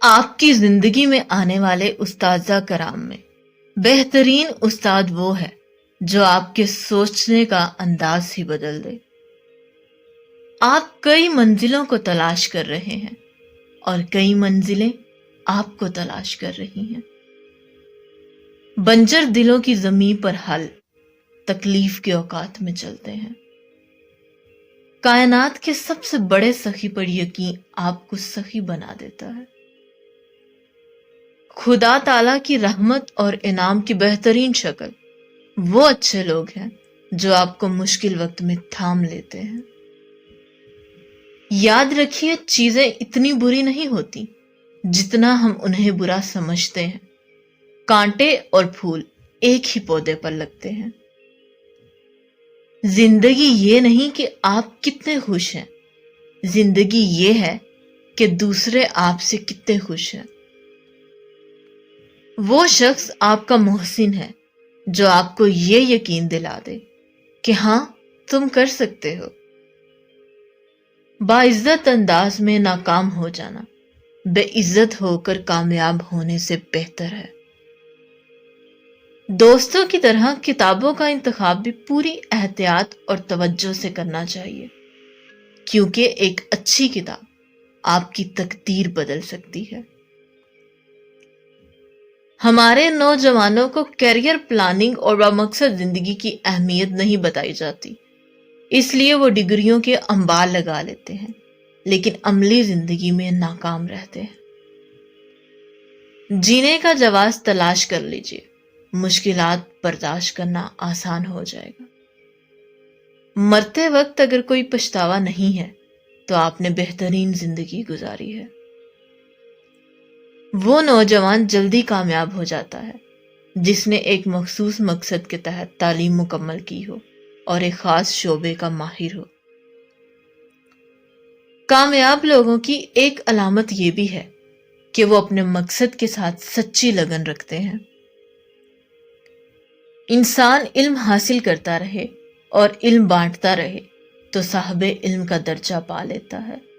آپ کی زندگی میں آنے والے استاذہ کرام میں بہترین استاد وہ ہے جو آپ کے سوچنے کا انداز ہی بدل دے۔ آپ کئی منزلوں کو تلاش کر رہے ہیں اور کئی منزلیں آپ کو تلاش کر رہی ہیں۔ بنجر دلوں کی زمین پر حل تکلیف کے اوقات میں چلتے ہیں۔ کائنات کے سب سے بڑے سخی پر یقین آپ کو سخی بنا دیتا ہے۔ خدا تعالیٰ کی رحمت اور انعام کی بہترین شکل وہ اچھے لوگ ہیں جو آپ کو مشکل وقت میں تھام لیتے ہیں۔ یاد رکھیے، چیزیں اتنی بری نہیں ہوتی جتنا ہم انہیں برا سمجھتے ہیں۔ کانٹے اور پھول ایک ہی پودے پر لگتے ہیں۔ زندگی یہ نہیں کہ آپ کتنے خوش ہیں، زندگی یہ ہے کہ دوسرے آپ سے کتنے خوش ہیں۔ وہ شخص آپ کا محسن ہے جو آپ کو یہ یقین دلا دے کہ ہاں تم کر سکتے ہو۔ باعزت انداز میں ناکام ہو جانا بے عزت ہو کر کامیاب ہونے سے بہتر ہے۔ دوستوں کی طرح کتابوں کا انتخاب بھی پوری احتیاط اور توجہ سے کرنا چاہیے، کیونکہ ایک اچھی کتاب آپ کی تقدیر بدل سکتی ہے۔ ہمارے نوجوانوں کو کیریئر پلاننگ اور بامقصد زندگی کی اہمیت نہیں بتائی جاتی، اس لیے وہ ڈگریوں کے انبار لگا لیتے ہیں لیکن عملی زندگی میں ناکام رہتے ہیں۔ جینے کا جواز تلاش کر لیجئے، مشکلات برداشت کرنا آسان ہو جائے گا۔ مرتے وقت اگر کوئی پچھتاوا نہیں ہے تو آپ نے بہترین زندگی گزاری ہے۔ وہ نوجوان جلدی کامیاب ہو جاتا ہے جس نے ایک مخصوص مقصد کے تحت تعلیم مکمل کی ہو اور ایک خاص شعبے کا ماہر ہو۔ کامیاب لوگوں کی ایک علامت یہ بھی ہے کہ وہ اپنے مقصد کے ساتھ سچی لگن رکھتے ہیں۔ انسان علم حاصل کرتا رہے اور علم بانٹتا رہے تو صاحب علم کا درجہ پا لیتا ہے۔